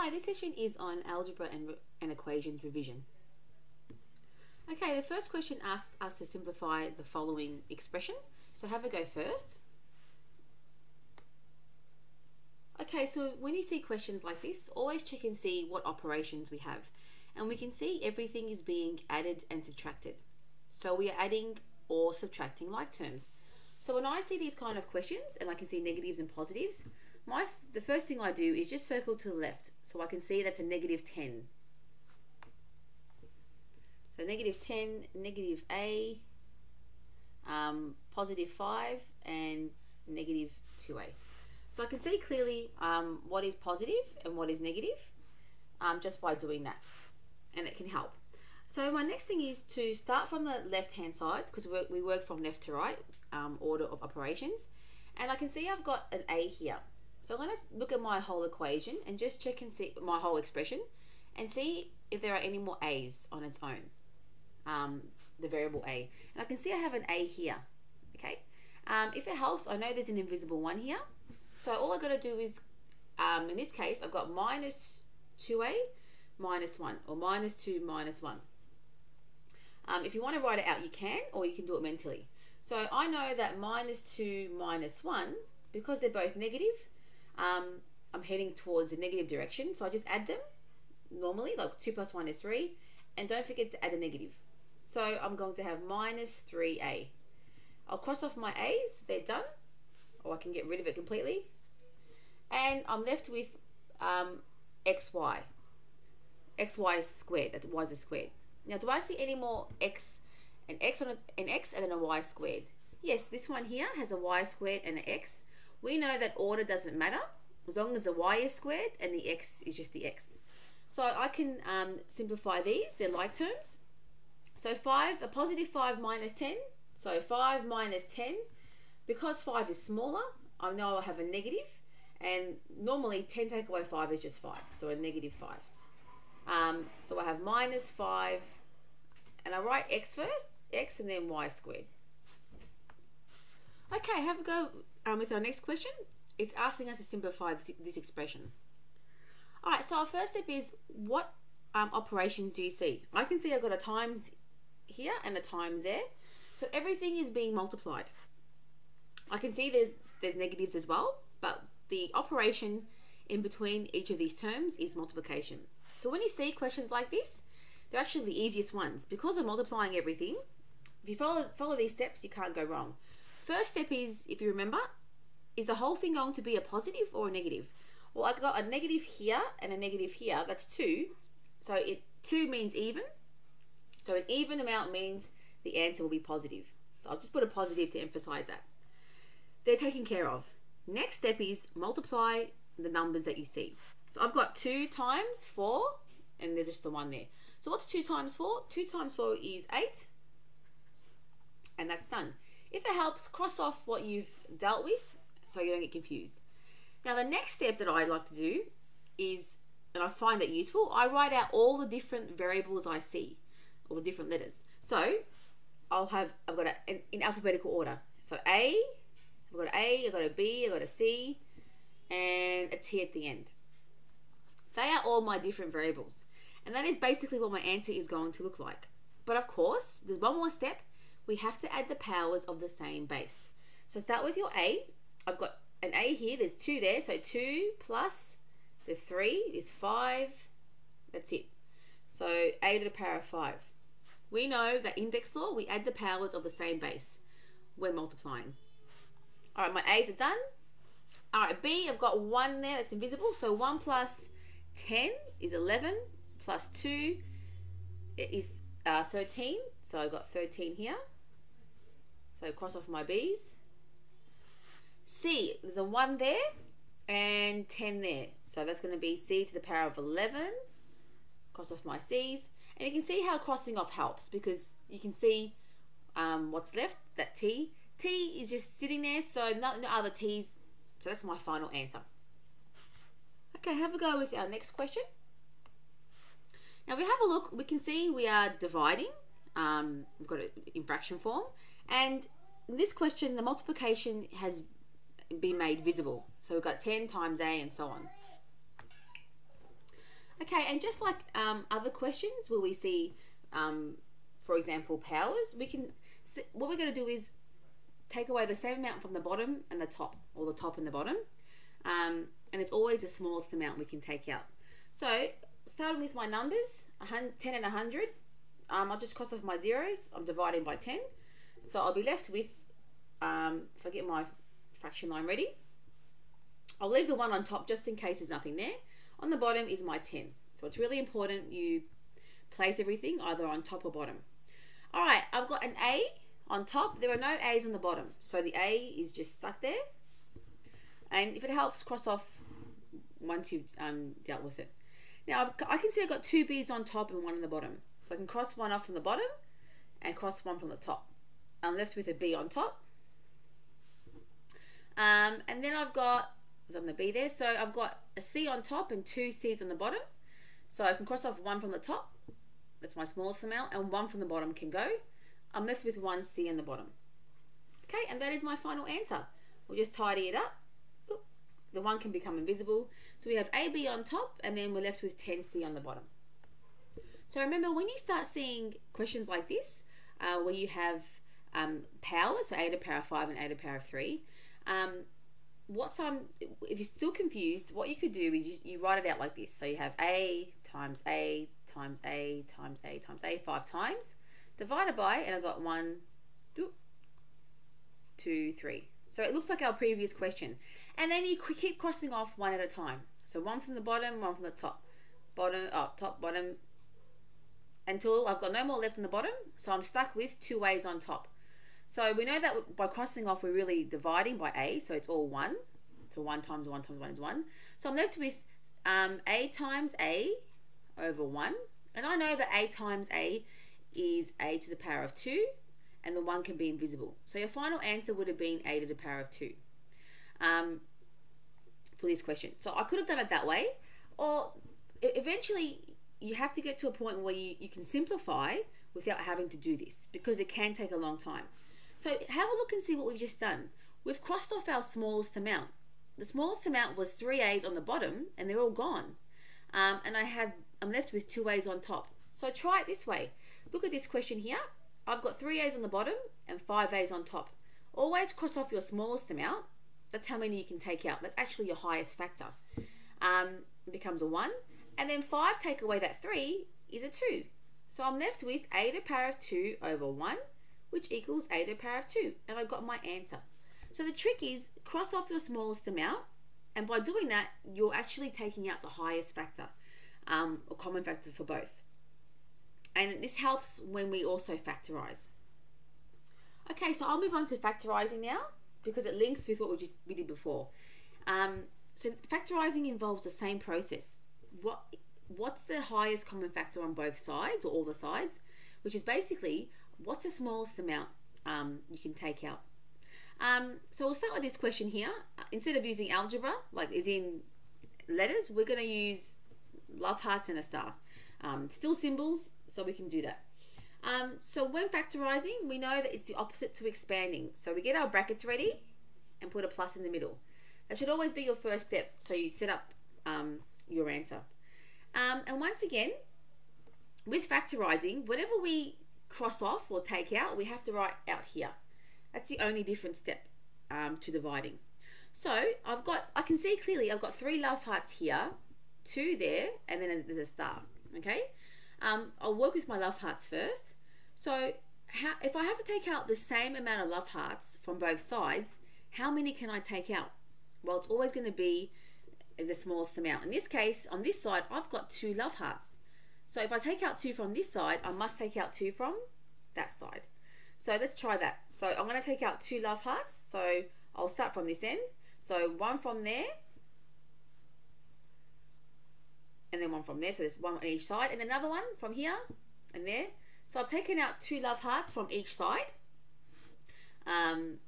Hi, this session is on algebra and equations revision. Okay, the first question asks us to simplify the following expression. So have a go first. Okay, so when you see questions like this, always check and see what operations we have. And we can see everything is being added and subtracted. So we are adding or subtracting like terms. So when I see these kind of questions and I can see negatives and positives, the first thing I do is just circle to the left so I can see that's a negative 10. So negative 10, negative A, positive 5 and negative 2A. So I can see clearly what is positive and what is negative just by doing that, and it can help. So my next thing is to start from the left hand side, because we work from left to right, order of operations, and I can see I've got an A here. So I'm going to look at my whole equation and just check and see my whole expression and see if there are any more A's on its own, the variable A. And I can see I have an A here, okay? If it helps, I know there's an invisible one here. So all I've got to do is, in this case, I've got minus 2A minus 1, or minus 2 minus 1. If you want to write it out, you can, or you can do it mentally. So I know that minus 2 minus 1, because they're both negative, I'm heading towards the negative direction, so I just add them normally, like 2 plus 1 is 3, and don't forget to add a negative. So I'm going to have minus 3A. I'll cross off my A's, they're done, or I can get rid of it completely, and I'm left with xy. Xy squared, that's y is squared. Now, do I see any more x, an x and then a y squared? Yes, this one here has a y squared and an x. We know that order doesn't matter as long as the y is squared and the x is just the x. So I can simplify these, they're like terms. So a positive 5 minus 10, so 5 minus 10, because 5 is smaller, I know I'll have a negative, and normally 10 take away 5 is just 5, so a negative 5. So I have minus 5, and I write x first, x and then y squared. Okay, have a go with our next question. It's asking us to simplify this expression. Alright, so our first step is, what operations do you see? I can see I've got a times here and a times there. So everything is being multiplied. I can see there's negatives as well, but the operation in between each of these terms is multiplication. So when you see questions like this, they're actually the easiest ones. Because we're multiplying everything, if you follow these steps, you can't go wrong. First step is, if you remember, is the whole thing going to be a positive or a negative? Well, I've got a negative here and a negative here, that's 2. So 2 means even. So an even amount means the answer will be positive. So I'll just put a positive to emphasize that. They're taken care of. Next step is multiply the numbers that you see. So I've got 2 times 4, and there's just the 1 there. So what's 2 times 4? 2 times 4 is 8, and that's done. If it helps, cross off what you've dealt with so you don't get confused. Now the next step that I like to do is, and I find it useful, I write out all the different variables I see, all the different letters. So I've got it in alphabetical order. So I've got a B, I've got a C, and a T at the end. They are all my different variables. And that is basically what my answer is going to look like. But of course, there's one more step. We have to add the powers of the same base. So start with your A. I've got an A here, there's 2 there, so 2 plus the 3 is 5, that's it. So A to the power of 5. We know that index law, we add the powers of the same base. We're multiplying. Alright, my A's are done. Alright, B, I've got 1 there that's invisible, so 1 plus 10 is 11, plus 2 is 13, so I've got 13 here. So cross off my B's. C, there's a 1 there and 10 there. So that's going to be C to the power of 11. Cross off my C's. And you can see how crossing off helps, because you can see what's left, that T. T is just sitting there, so no other T's. So that's my final answer. Okay, have a go with our next question. Now we have a look, we can see we are dividing. We've got it in fraction form. And in this question, the multiplication has been made visible. So we've got 10 times A and so on. Okay, and just like other questions where we see, for example, powers, we can, what we're going to do is take away the same amount from the bottom and the top, or the top and the bottom, and it's always the smallest amount we can take out. So starting with my numbers, 10 and 100, I'll just cross off my zeros. I'm dividing by 10, so I'll be left with, if I get my fraction line ready, I'll leave the 1 on top just in case there's nothing there. On the bottom is my 10. So it's really important you place everything either on top or bottom. All right, I've got an A on top. There are no A's on the bottom, so the A is just stuck there. And if it helps, cross off once you've dealt with it. Now I can see I've got 2 B's on top and 1 on the bottom. So I can cross one off from the bottom and cross one from the top. I'm left with a B on top. And then I've got, on the B there, so I've got a C on top and 2 C's on the bottom. So I can cross off 1 from the top, that's my smallest amount, and 1 from the bottom can go. I'm left with 1 C on the bottom. Okay, and that is my final answer. We'll just tidy it up. Oop, the 1 can become invisible. So we have AB on top, and then we're left with 10C on the bottom. So remember, when you start seeing questions like this, where you have powers, so A to the power of 5 and A to the power of 3, if you're still confused, what you could do is you write it out like this. So you have A times A times A times A times A 5 times, divided by, and I've got 1, 2, 3. So it looks like our previous question. And then you keep crossing off 1 at a time. So 1 from the bottom, 1 from the top. Top, bottom, until I've got no more left on the bottom. So I'm stuck with 2 A's on top. So we know that by crossing off, we're really dividing by A, so it's all 1. So 1 times 1 times 1 is 1. So I'm left with A times A over 1. And I know that A times A is A to the power of 2, and the 1 can be invisible. So your final answer would have been A to the power of 2 for this question. So I could have done it that way, or eventually you have to get to a point where you can simplify without having to do this, because it can take a long time. So have a look and see what we've just done. We've crossed off our smallest amount. The smallest amount was 3 A's on the bottom, and they're all gone. And I'm left with 2 A's on top. So try it this way. Look at this question here. I've got 3 A's on the bottom and 5 A's on top. Always cross off your smallest amount. That's how many you can take out. That's actually your highest factor. It becomes a 1. And then 5 take away that 3 is a 2. So I'm left with A to the power of 2 over 1, which equals A to the power of 2. And I've got my answer. So the trick is cross off your smallest amount, and by doing that, you're actually taking out the highest factor, or common factor for both. And this helps when we also factorize. Okay, so I'll move on to factorizing now, because it links with what we did before. So factorizing involves the same process. What's the highest common factor on both sides, or all the sides, which is basically what's the smallest amount you can take out. So we'll start with this question here. Instead of using algebra, like is in letters, we're going to use love hearts and a star. Still symbols, so we can do that. So when factorizing, we know that it's the opposite to expanding. So we get our brackets ready and put a plus in the middle. That should always be your first step, so you set up your answer. And once again, with factorizing, whatever we cross off or take out, we have to write out here. That's the only different step to dividing. So I can see clearly I've got 3 love hearts here, 2 there, and then there's a star. Okay, I'll work with my love hearts first. So if I have to take out the same amount of love hearts from both sides, how many can I take out? Well, it's always going to be the smallest amount. In this case, on this side, I've got 2 love hearts. So if I take out 2 from this side, I must take out 2 from that side. So let's try that. So I'm going to take out 2 love hearts. So I'll start from this end. So 1 from there, and then 1 from there. So there's 1 on each side, and another one from here and there. So I've taken out 2 love hearts from each side. And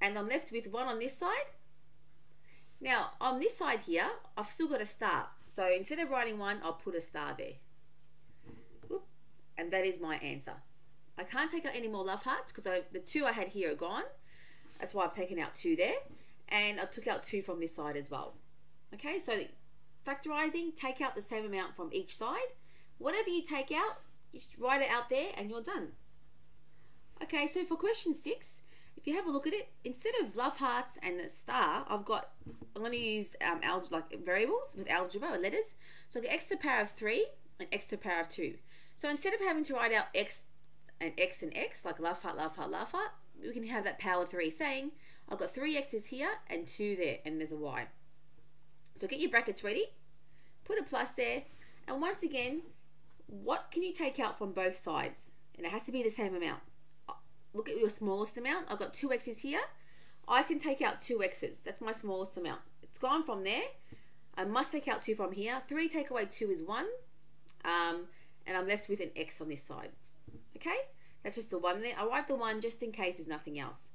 I'm left with 1 on this side. Now on this side here, I've still got a star. So instead of writing 1, I'll put a star there. Whoop. And that is my answer. I can't take out any more love hearts because the 2 I had here are gone. That's why I've taken out 2 there. And I took out 2 from this side as well. Okay, so factorizing, take out the same amount from each side. Whatever you take out, you just write it out there and you're done. Okay, so for question 6, if you have a look at it, instead of love hearts and the star, I'm going to use like variables with algebra or letters. So I get x to the power of 3 and x to the power of 2. So instead of having to write out x and x and x, like love heart, love heart, love heart, we can have that power 3 saying, I've got 3 x's here and 2 there, and there's a y. So get your brackets ready, put a plus there, and once again, what can you take out from both sides? And it has to be the same amount. Look at your smallest amount. I've got 2 x's here. I can take out 2 x's. That's my smallest amount. It's gone from there. I must take out 2 from here. 3 take away 2 is 1. And I'm left with an x on this side. Okay? That's just the 1 there. I'll write the 1 just in case there's nothing else.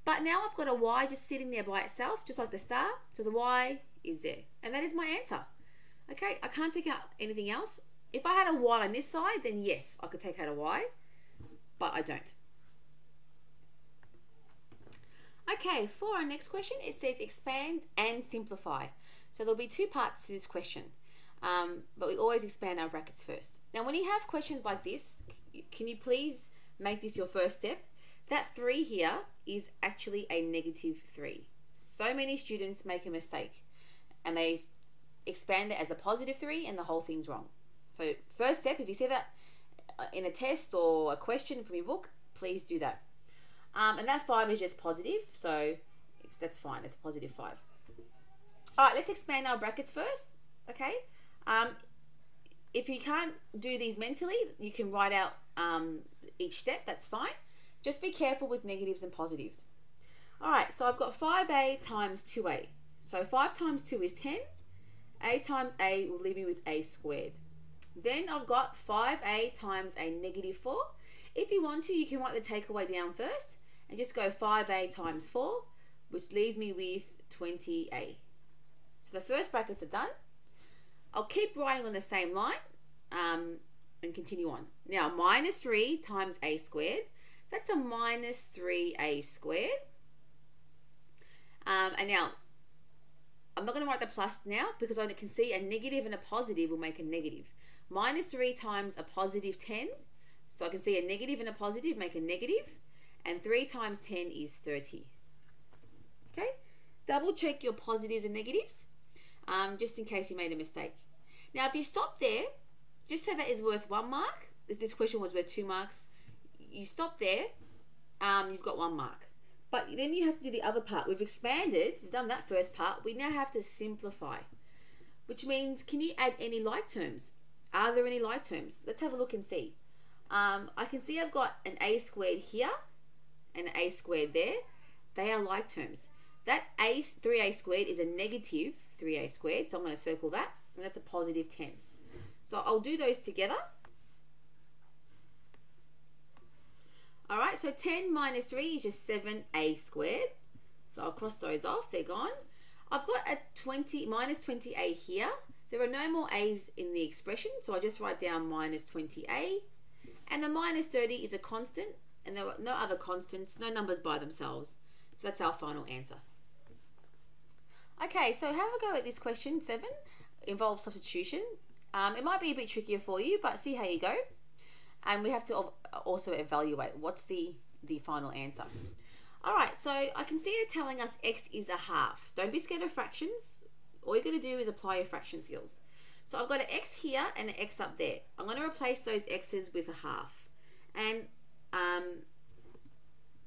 But now I've got a y just sitting there by itself, just like the star. So the y is there. And that is my answer. Okay? I can't take out anything else. If I had a y on this side, then yes, I could take out a y. But I don't. Okay, for our next question, it says expand and simplify. So there'll be 2 parts to this question. But we always expand our brackets first. Now, when you have questions like this, can you please make this your first step? That 3 here is actually a negative 3. So many students make a mistake and they expand it as a positive 3 and the whole thing's wrong. So first step, if you see that in a test or a question from your book, please do that. And that 5 is just positive, so that's fine. It's a positive 5. All right, let's expand our brackets first, okay? If you can't do these mentally, you can write out each step. That's fine. Just be careful with negatives and positives. All right, so I've got 5a times 2a. So 5 times 2 is 10. A times a will leave me with a squared. Then I've got 5a times a negative 4. If you want to, you can write the takeaway down first and just go 5a times 4, which leaves me with 20a. So the first brackets are done. I'll keep writing on the same line and continue on. Now, minus 3 times a squared. That's a minus 3a squared. And now, I'm not going to write the plus now because I can see a negative and a positive will make a negative. Minus 3 times a positive 10. So I can see a negative and a positive make a negative. And 3 times 10 is 30. Okay? Double check your positives and negatives just in case you made a mistake. Now, if you stop there, just say that is worth 1 mark. If this question was worth 2 marks, you stop there, you've got 1 mark. But then you have to do the other part. We've expanded, we've done that first part. We now have to simplify, which means, can you add any like terms? Are there any like terms? Let's have a look and see. I can see I've got an a squared here and an a squared there. They are like terms. That 3a squared is a negative 3a squared, so I'm going to circle that, and that's a positive 10. So I'll do those together. All right, so 10 minus 3 is just 7a squared. So I'll cross those off, they're gone. I've got a minus 20a here. There are no more a's in the expression, so I just write down minus 20a. And the minus 30 is a constant, and there are no other constants, no numbers by themselves. So that's our final answer. Okay, so have a go at this question 7. Involves substitution. It might be a bit trickier for you, but see how you go. And we have to also evaluate what's the final answer. All right, so I can see it telling us x is a half. Don't be scared of fractions. All you're going to do is apply your fraction skills. So I've got an x here and an x up there. I'm going to replace those x's with a half. And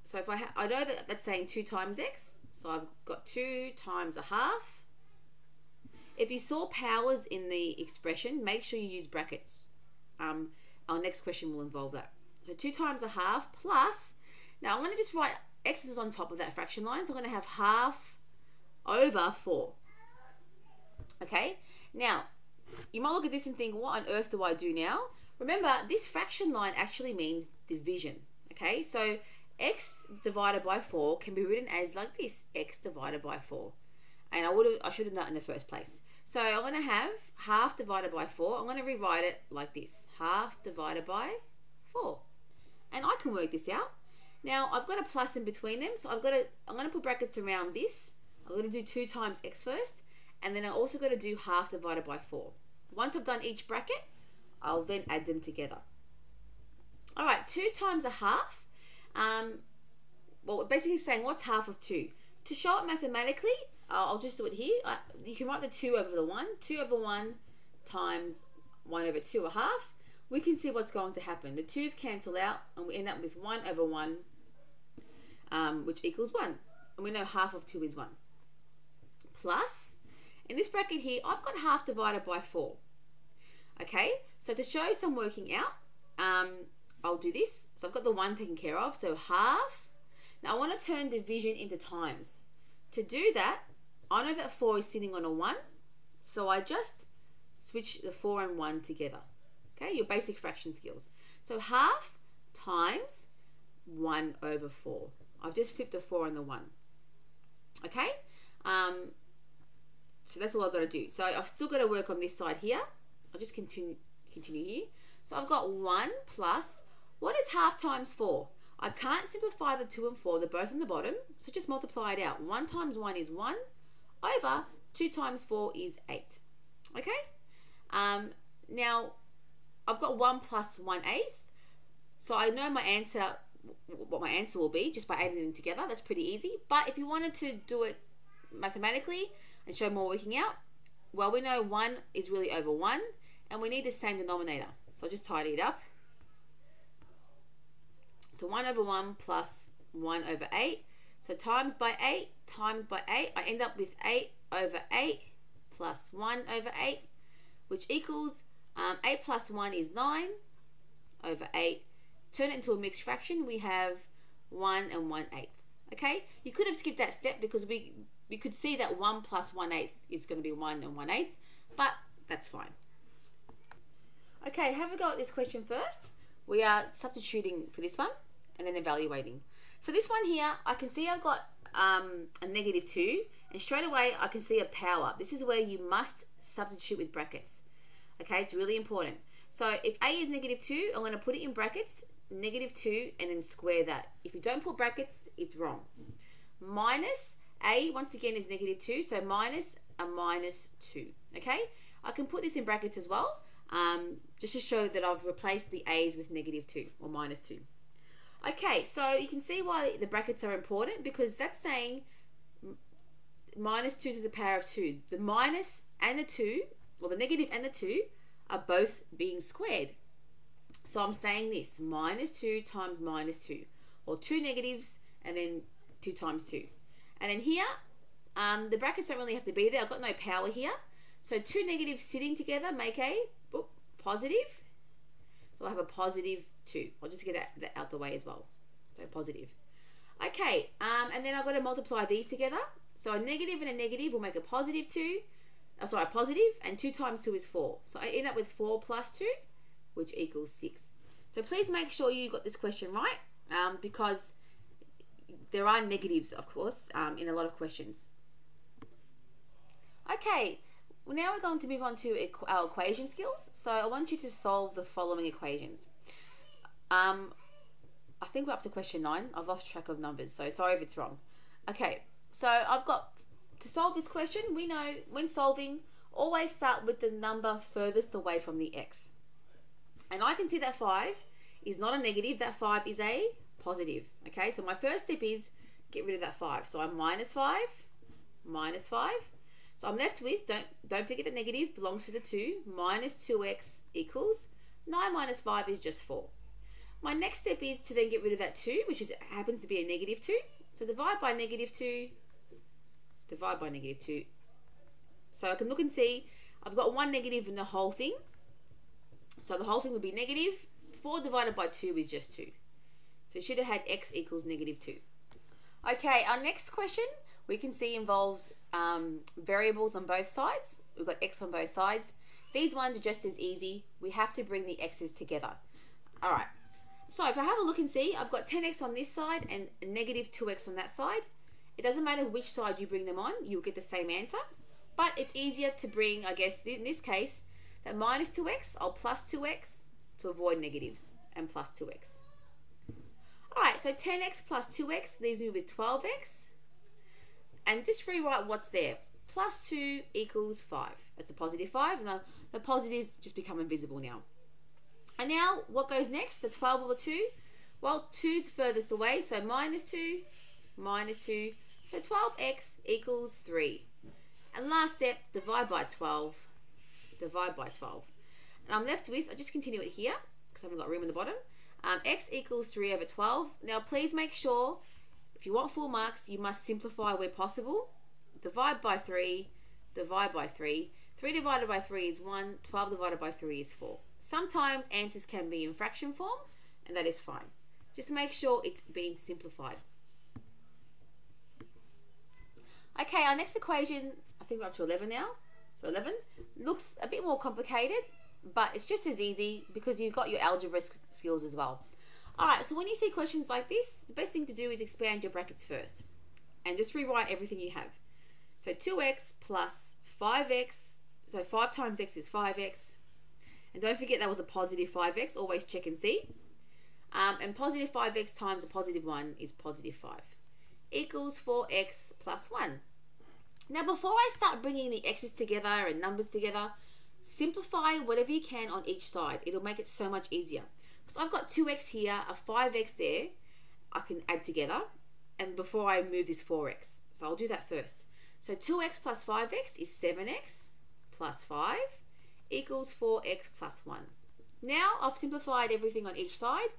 so if I know that that's saying 2 times x, so I've got 2 times a half. If you saw powers in the expression, make sure you use brackets. Our next question will involve that. So 2 times a half plus, now I'm going to just write x's on top of that fraction line, so I'm going to have half over 4. Okay, now you might look at this and think, what on earth do I do now? Remember, this fraction line actually means division. Okay, so x divided by 4 can be written as like this, x divided by 4. And I should have done that in the first place. So I'm going to have half divided by 4. I'm going to rewrite it like this, half divided by 4. And I can work this out. Now I've got a plus in between them, so I'm going to put brackets around this. I'm going to do 2 times x first, and then I also got to do half divided by 4. Once I've done each bracket, I'll then add them together. All right, 2 times a half. Well, we're basically saying what's half of 2. To show it mathematically, I'll just do it here. You can write the 2 over the 1. 2 over 1 times 1 over 2, a half. We can see what's going to happen. The 2's cancel out, and we end up with 1 over 1, which equals 1. And we know half of 2 is 1. Plus, in this bracket here, I've got half divided by 4. Okay, so to show some working out, I'll do this. So I've got the 1 taken care of, so half. Now I want to turn division into times. To do that, I know that 4 is sitting on a 1, so I just switch the 4 and 1 together. Okay, your basic fraction skills. So half times 1 over 4. I've just flipped the 4 and the 1. Okay, so that's all I've got to do. So I've still got to work on this side here. I'll just continue here. So I've got 1 plus, what is half times 4? I can't simplify the 2 and 4, they're both on the bottom, so just multiply it out. 1 times 1 is 1, over 2 times 4 is 8. Okay? Now, I've got 1 plus 1/8, so I know my answer, what my answer will be, just by adding them together. That's pretty easy. But if you wanted to do it mathematically and show more working out, well, we know 1 is really over 1, and we need the same denominator. So I'll just tidy it up. So 1 over 1 plus 1 over 8. So times by 8 times by 8. I end up with 8 over 8 plus 1 over 8, which equals 8 plus 1 is 9 over 8. Turn it into a mixed fraction. We have 1 and 1/8. Okay? You could have skipped that step because we could see that 1 plus 1/8 is going to be 1 and 1/8, but that's fine. Okay, have a go at this question first. We are substituting for this one and then evaluating. So this one here, I can see I've got a -2, and straight away I can see a power. This is where you must substitute with brackets. Okay, it's really important. So if a is -2, I'm going to put it in brackets, -2, and then square that. If you don't put brackets, it's wrong. Minus a, once again, is -2, so minus a -2. Okay, I can put this in brackets as well, just to show that I've replaced the a's with -2 or -2. Okay, so you can see why the brackets are important, because that's saying -2 to the power of 2. The minus and the 2, or the negative and the 2, are both being squared. So I'm saying this, -2 times -2, or 2 negatives and then 2 times 2. And then here, the brackets don't really have to be there. I've got no power here. So 2 negatives sitting together make a positive. So I have a +2. I'll just get that out the way as well. So positive. Okay, and then I've got to multiply these together. So a negative and a negative will make a +2. Sorry, a positive, and 2 times 2 is 4. So I end up with 4 plus 2, which equals 6. So please make sure you got this question right, because there are negatives, of course, in a lot of questions. Okay, well, now we're going to move on to our equation skills. So I want you to solve the following equations. I think we're up to question 9. I've lost track of numbers, so sorry if it's wrong. Okay, so I've got, to solve this question, we know when solving, always start with the number furthest away from the x. And I can see that 5 is not a negative, that 5 is a positive. Okay, so my first step is get rid of that 5. So I'm -5, -5. So I'm left with, don't forget the negative belongs to the 2, -2x equals 9 minus 5 is just 4. My next step is to then get rid of that 2, which happens to be a -2. So divide by -2, divide by -2. So I can look and see I've got one negative in the whole thing. So the whole thing would be negative. 4 divided by 2 is just 2. So you should have had x equals -2. Okay, our next question we can see involves variables on both sides. We've got x on both sides. These ones are just as easy. We have to bring the x's together. All right. So if I have a look and see, I've got 10x on this side and -2x on that side. It doesn't matter which side you bring them on, you'll get the same answer. But it's easier to bring, I guess, in this case, that -2x, I'll plus 2x to avoid negatives, and plus 2x. All right, so 10x plus 2x leaves me with 12x. And just rewrite what's there. plus 2 equals 5. That's a positive 5, and the positives just become invisible now. And now, what goes next? The 12 or the 2? Well, 2's furthest away, so minus 2, so 12x equals 3. And last step, divide by 12. And I'm left with, I'll just continue it here, because I haven't got room in the bottom. X equals 3 over 12. Now, please make sure, if you want full marks, you must simplify where possible. Divide by 3, divide by 3. 3 divided by 3 is 1, 12 divided by 3 is 4. Sometimes answers can be in fraction form, and that is fine. Just make sure it's being simplified. Okay, our next equation, I think we're up to 11 now. So 11 looks a bit more complicated, but it's just as easy because you've got your algebra skills as well. Alright, so when you see questions like this, the best thing to do is expand your brackets first and just rewrite everything you have. So 2x plus 5x, so 5 times x is 5x. And don't forget that was a positive 5x, always check and see. And positive 5x times a positive 1 is positive 5. Equals 4x plus 1. Now before I start bringing the x's together and numbers together, simplify whatever you can on each side. It'll make it so much easier. So I've got 2x here, a 5x there, I can add together. And before I move this 4x. So I'll do that first. So 2x plus 5x is 7x plus 5 equals 4x plus 1. Now I've simplified everything on each side.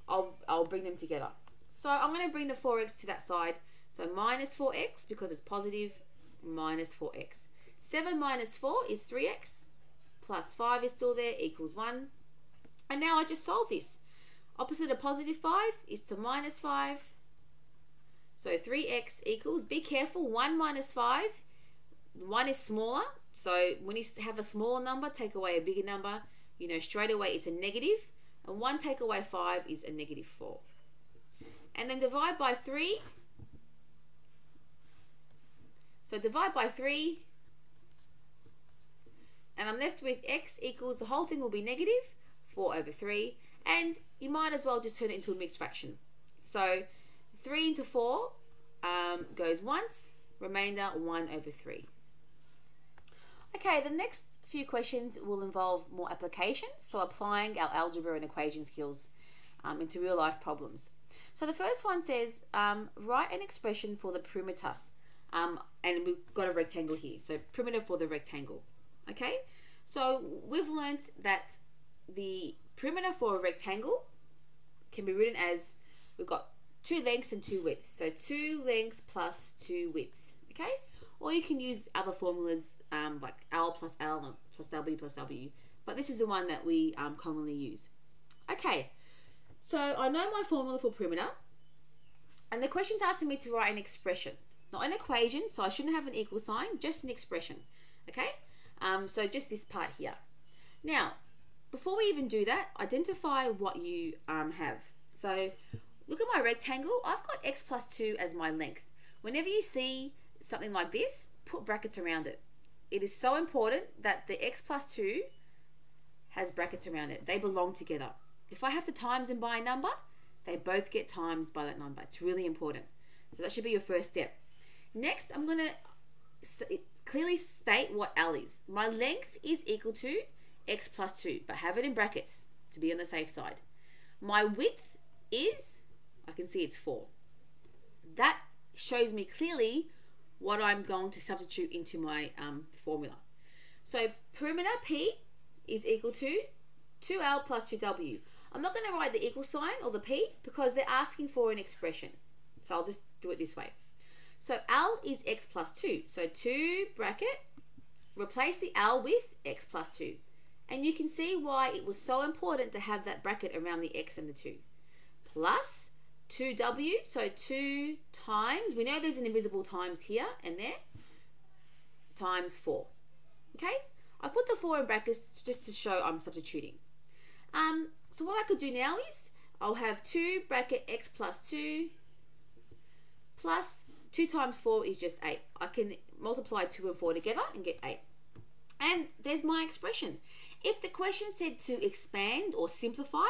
I'll bring them together. So I'm going to bring the 4x to that side. So minus 4x because it's positive, minus 4x. 7 minus 4 is 3x, plus 5 is still there, equals 1. And now I just solve this. Opposite of positive 5 is to minus 5. So 3x equals, be careful, 1 minus 5, 1 is smaller. So when you have a smaller number, take away a bigger number, you know straight away it's a negative. And 1 take away 5 is a negative 4. And then divide by 3. So divide by 3. And I'm left with x equals, the whole thing will be negative, 4 over 3. And you might as well just turn it into a mixed fraction. So 3 into 4 goes once, remainder 1 over 3. Okay, the next few questions will involve more applications, so applying our algebra and equation skills into real life problems. So the first one says, write an expression for the perimeter. And we've got a rectangle here, so perimeter for the rectangle. Okay, so we've learned that the perimeter for a rectangle can be written as, we've got 2 lengths and 2 widths. So 2 lengths plus 2 widths. Okay, or you can use other formulas like L plus L plus W plus W, but this is the one that we commonly use. Okay, so I know my formula for perimeter, and the question's asking me to write an expression, not an equation, so I shouldn't have an equal sign, just an expression. Okay, so just this part here. Now, before we even do that, identify what you have. So look at my rectangle. I've got x plus 2 as my length. Whenever you see something like this, put brackets around it. It is so important that the x plus 2 has brackets around it. They belong together. If I have to times them by a number, they both get times by that number. It's really important. So that should be your first step. Next, I'm going to clearly state what L is. My length is equal to x plus 2, but have it in brackets to be on the safe side. My width is, I can see it's 4. That shows me clearly what I'm going to substitute into my formula. So perimeter P is equal to 2L plus 2W. I'm not going to write the equal sign or the P because they're asking for an expression. So I'll just do it this way. So L is x plus 2. So 2 bracket, replace the L with x plus 2. And you can see why it was so important to have that bracket around the x and the 2. Plus 2w, so 2 times, we know there's an invisible times here and there, times 4. Okay, I put the 4 in brackets just to show I'm substituting. So what I could do now is I'll have 2 bracket x plus 2 plus 2 times 4 is just 8. I can multiply 2 and 4 together and get 8. And there's my expression. If the question said to expand or simplify,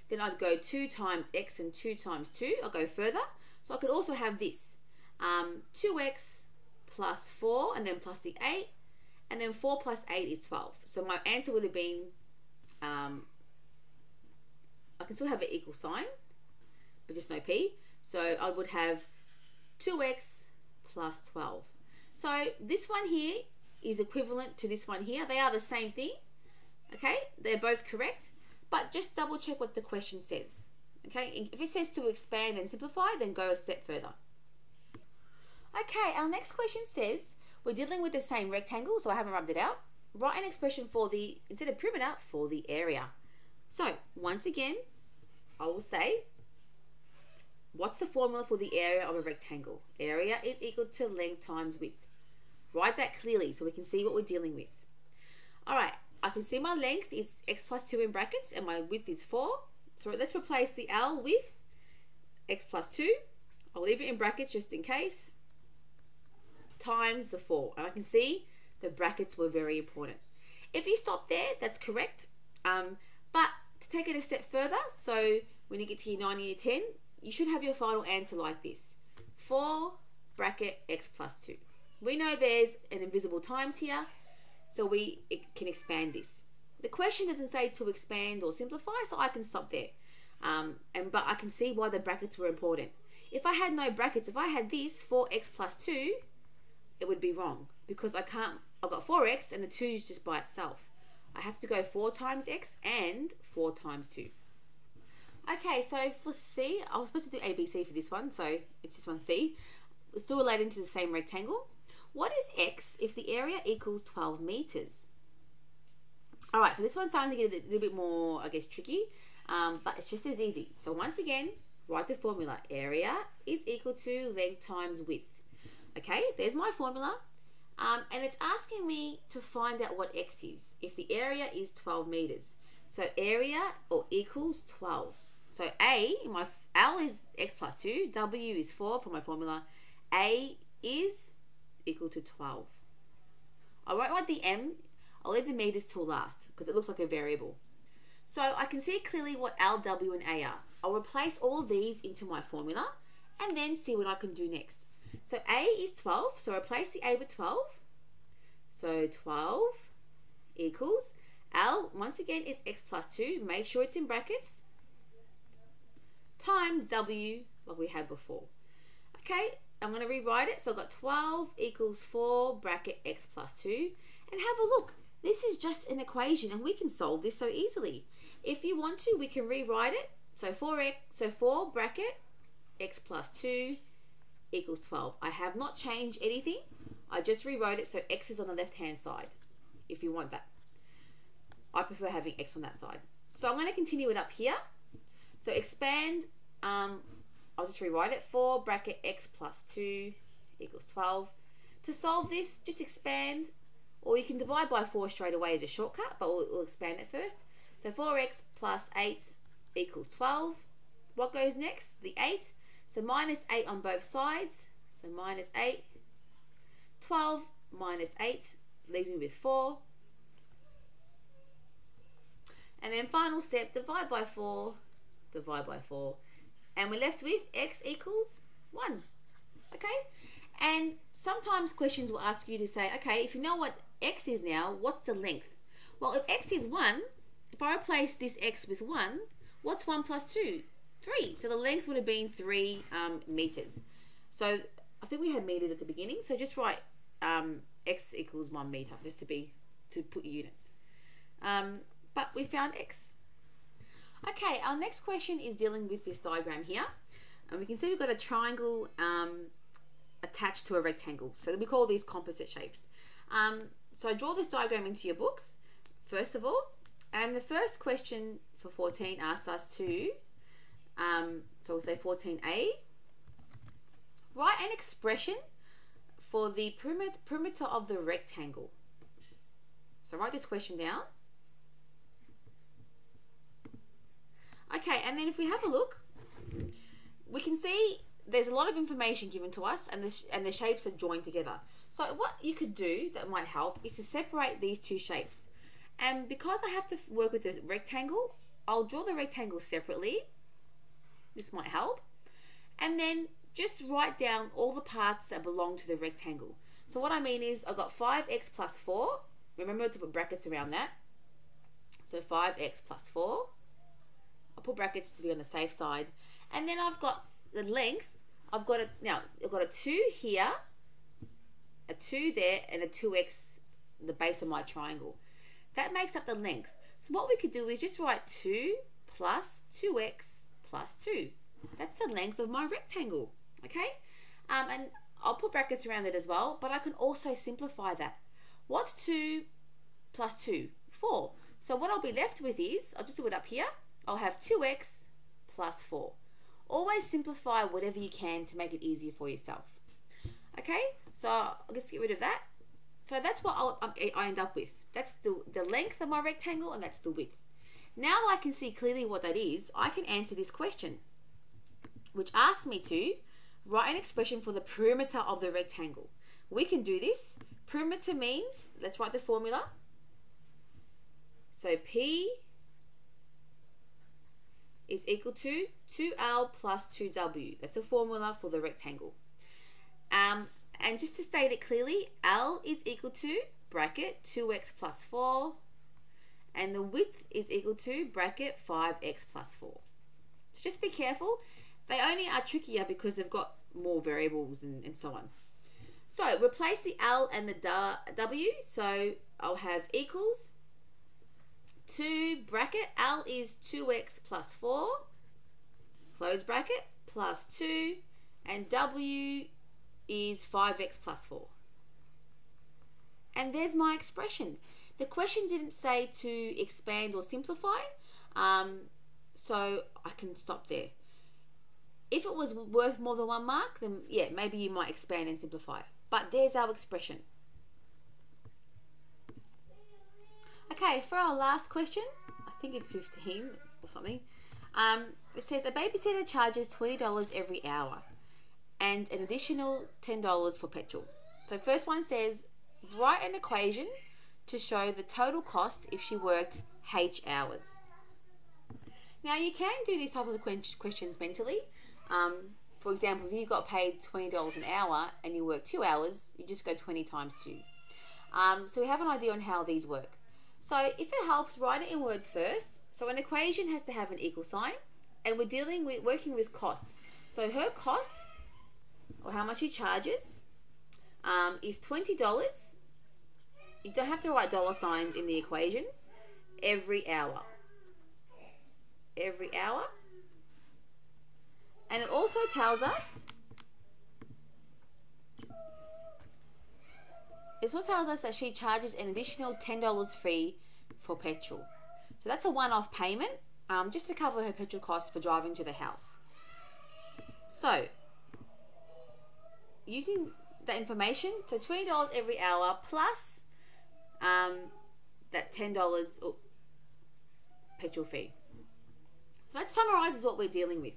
then I'd go 2 times x and 2 times 2. I'll go further. So I could also have this. 2x plus 4 and then plus the 8, and then 4 plus 8 is 12. So my answer would have been, I can still have an equal sign, but just no p. So I would have 2x plus 12. So this one here is equivalent to this one here. They are the same thing. Okay, they're both correct, but just double check what the question says. Okay, if it says to expand and simplify, then go a step further. Okay, our next question says, we're dealing with the same rectangle, so I haven't rubbed it out. Write an expression for the, instead of perimeter, for the area. So, once again, I will say, what's the formula for the area of a rectangle? Area is equal to length times width. Write that clearly so we can see what we're dealing with. Alright, I can see my length is x plus 2 in brackets and my width is 4. So let's replace the L with x plus 2. I'll leave it in brackets just in case. Times the 4. And I can see the brackets were very important. If you stop there, that's correct. But to take it a step further, so when you get to year 9 and year 10, you should have your final answer like this. 4 bracket x plus 2. We know there's an invisible times here, so we can expand this. The question doesn't say to expand or simplify, so I can stop there. But I can see why the brackets were important. If I had no brackets, if I had this 4x plus 2, it would be wrong because I've got 4x and the 2 is just by itself. I have to go 4 times x and 4 times 2. Okay, so for C, I was supposed to do A, B, C for this one, so it's this one C. It's still relating to the same rectangle. What is x if the area equals 12 meters? All right, so this one's starting to get a little bit more, I guess, tricky, but it's just as easy. So once again, write the formula. Area is equal to length times width. Okay, there's my formula. And it's asking me to find out what x is if the area is 12 meters. So area or equals 12. So A, my L is x plus 2, W is 4 for my formula. A is equal to 12. I won't write the M, I'll leave the meters till last because it looks like a variable. So I can see clearly what L, W and A are. I'll replace all of these into my formula and then see what I can do next. So A is 12, so replace the A with 12. So 12 equals, L once again is x plus 2, make sure it's in brackets, times W like we had before. Okay, I'm going to rewrite it. So I've got 12 equals 4 bracket x plus 2. And have a look. This is just an equation and we can solve this so easily. If you want to, we can rewrite it. So 4 bracket x plus 2 equals 12. I have not changed anything. I just rewrote it so x is on the left hand side if you want that. I prefer having x on that side. So I'm going to continue it up here. So expand, I'll just rewrite it. 4 bracket x plus 2 equals 12. To solve this, just expand, or you can divide by 4 straight away as a shortcut, but we'll expand it first. So 4x plus 8 equals 12. What goes next? The 8. So minus 8 on both sides. So minus 8. 12 minus 8 leaves me with 4. And then final step, divide by 4, divide by 4. And we're left with x equals 1. Okay? And sometimes questions will ask you to say, okay, if you know what x is now, what's the length? Well, if x is 1, if I replace this x with 1, what's 1 plus 2? 3. So the length would have been 3 meters. So I think we had meters at the beginning. So just write x equals 1 meter, just to put units. But we found x. Okay, our next question is dealing with this diagram here. And we can see we've got a triangle attached to a rectangle. So we call these composite shapes. So draw this diagram into your books, first of all. And the first question for 14 asks us to, so we'll say 14a, write an expression for the perimeter of the rectangle. So write this question down. Okay, and then if we have a look, we can see there's a lot of information given to us and the shapes are joined together. So what you could do that might help is to separate these two shapes. And because I have to work with the rectangle, I'll draw the rectangle separately. This might help. And then just write down all the parts that belong to the rectangle. So what I mean is I've got 5x plus 4. Remember to put brackets around that. So 5x plus 4. I'll put brackets to be on the safe side. And then I've got the length. I've got a 2 here, a 2 there, and a 2x the base of my triangle. That makes up the length. So what we could do is just write 2 plus 2x plus 2. That's the length of my rectangle, okay? And I'll put brackets around it as well, but I can also simplify that. What's 2 plus 2? 4. So what I'll be left with is, I'll just do it up here, I'll have 2x plus 4. Always simplify whatever you can to make it easier for yourself. Okay, so I'll just get rid of that. So that's what I end up with. That's the length of my rectangle, and that's the width. Now I can see clearly what that is. I can answer this question, which asks me to write an expression for the perimeter of the rectangle. We can do this. Perimeter means, let's write the formula. So P is equal to 2L plus 2W. That's a formula for the rectangle. And just to state it clearly, L is equal to bracket 2x plus 4, and the width is equal to bracket 5x plus 4. So just be careful. They only are trickier because they've got more variables and so on. So replace the L and the W. So I'll have equals 2 bracket, L is 2x plus 4, close bracket, plus 2, and W is 5x plus 4. And there's my expression. The question didn't say to expand or simplify, so I can stop there. If it was worth more than 1 mark, then yeah, maybe you might expand and simplify. But there's our expression. Okay, for our last question, I think it's 15 or something. It says a babysitter charges $20 every hour and an additional $10 for petrol. So first one says, write an equation to show the total cost if she worked H hours. Now you can do these type of questions mentally. For example, if you got paid $20 an hour and you work 2 hours, you just go 20 times 2. So we have an idea on how these work. So if it helps, write it in words first. So an equation has to have an equal sign, and we're working with cost. So her cost, or how much she charges, is $20. You don't have to write dollar signs in the equation. Every hour. Every hour. And it also tells us, that she charges an additional $10 fee for petrol. So that's a one-off payment, just to cover her petrol costs for driving to the house. So, using that information, so $20 every hour plus that $10 petrol fee. So that summarizes what we're dealing with.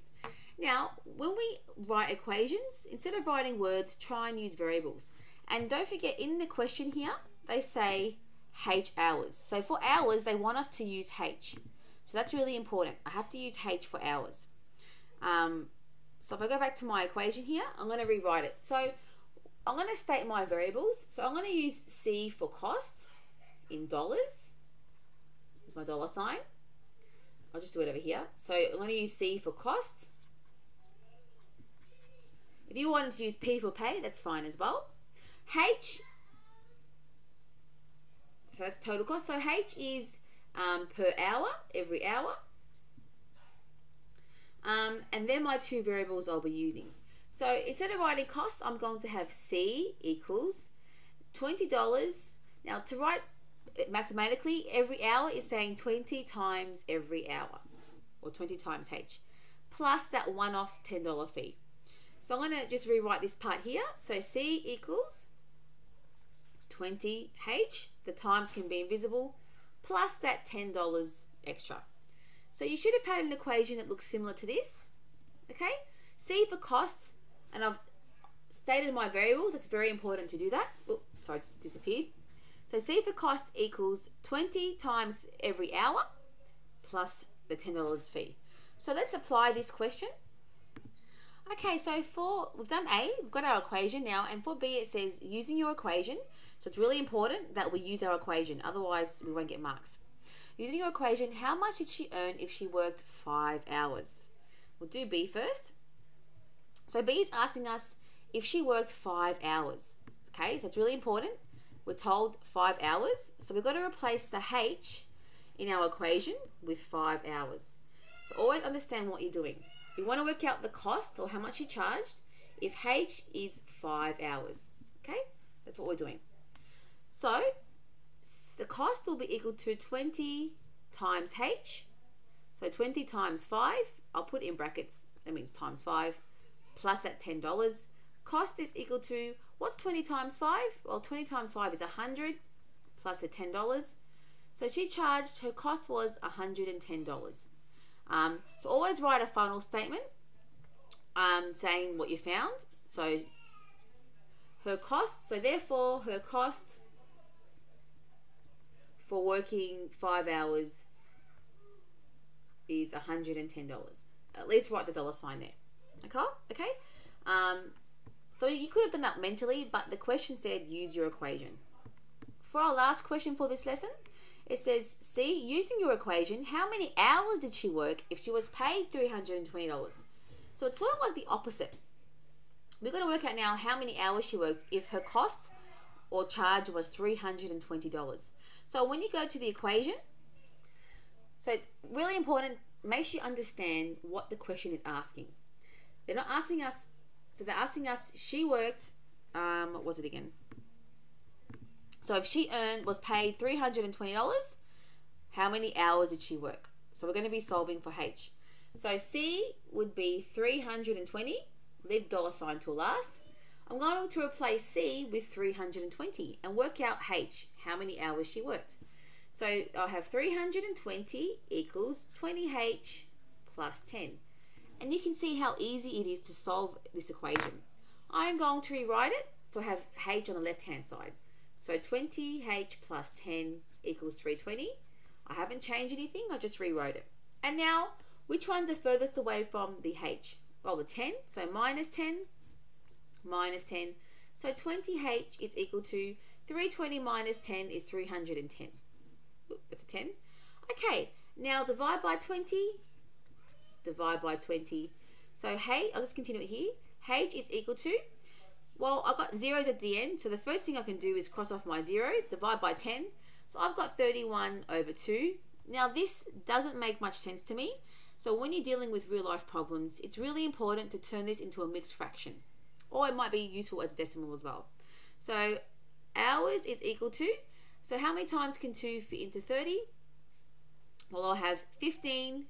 Now, when we write equations, instead of writing words, try and use variables. And don't forget, in the question here, they say H hours. So for hours, they want us to use H. So that's really important. I have to use H for hours. So if I go back to my equation here, I'm going to rewrite it. So I'm going to state my variables. So I'm going to use C for cost in dollars. There's my dollar sign. I'll just do it over here. So I'm going to use C for cost. If you wanted to use P for pay, that's fine as well. H, so that's total cost. So H is per hour, every hour. And they're my two variables I'll be using. So instead of writing cost, I'm going to have C equals $20. Now to write it mathematically, every hour is saying 20 times every hour, or 20 times H, plus that one-off $10 fee. So I'm going to just rewrite this part here. So C equals 20H, the times can be invisible, plus that $10 extra. So you should have had an equation that looks similar to this. Okay, C for cost, and I've stated my variables. It's very important to do that. Oh, sorry, just disappeared. So C for cost equals 20 times every hour plus the $10 fee. So let's apply this question. Okay, so we've done A, we've got our equation now, and for B it says using your equation. So it's really important that we use our equation, otherwise we won't get marks. Using your equation, how much did she earn if she worked 5 hours? We'll do B first. So B is asking us if she worked 5 hours. Okay, so it's really important. We're told 5 hours, so we've got to replace the H in our equation with 5 hours. So always understand what you're doing. We want to work out the cost or how much she charged if H is 5 hours. Okay, that's what we're doing. So the cost will be equal to 20 times H. So 20 times 5, I'll put in brackets, that means times 5, plus that $10. Cost is equal to, what's 20 times 5? Well, 20 times 5 is 100 plus the $10. So she charged, her cost was $110. So always write a final statement saying what you found. So her cost, so therefore her cost for working 5 hours is $110. At least write the dollar sign there. Okay? So you could have done that mentally, but the question said use your equation. For our last question for this lesson, it says, see, using your equation, how many hours did she work if she was paid $320? So it's sort of like the opposite. We've got to work out now how many hours she worked if her cost or charge was $320. So when you go to the equation, so it's really important, make sure you understand what the question is asking. They're not asking us, so they're asking us, she worked, what was it again? So if she was paid $320, how many hours did she work? So we're going to be solving for H. So C would be 320, leave dollar sign till last. I'm going to replace C with 320 and work out H, how many hours she worked. So I'll have 320 equals 20H plus 10. And you can see how easy it is to solve this equation. I'm going to rewrite it, so I have H on the left-hand side. So 20H plus 10 equals 320. I haven't changed anything, I just rewrote it. And now, which one's the furthest away from the H? Well, the 10, so minus 10, minus 10. So 20H is equal to 320 minus 10 is 310. That's a 10. Okay, now divide by 20. Divide by 20. So H, I'll just continue it here. H is equal to, well, I've got zeros at the end, so the first thing I can do is cross off my zeros, divide by 10. So I've got 31 over 2. Now this doesn't make much sense to me. So when you're dealing with real life problems, it's really important to turn this into a mixed fraction. Or it might be useful as decimal as well. So hours is equal to, so how many times can 2 fit into 30? Well, I'll have 15,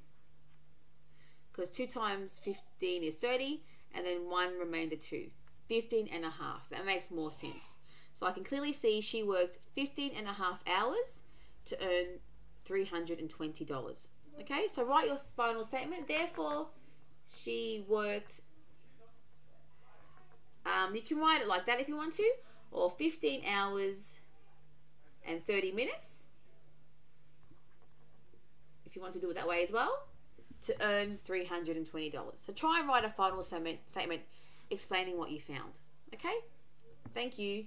because 2 times 15 is 30, and then 1 remainder 2. 15 and a half. That makes more sense. So I can clearly see she worked 15 and a half hours to earn $320. Okay, so write your final statement. Therefore, she worked, you can write it like that if you want to, or 15 hours and 30 minutes, if you want to do it that way as well, to earn $320. So try and write a final statement explaining what you found. Okay? Thank you.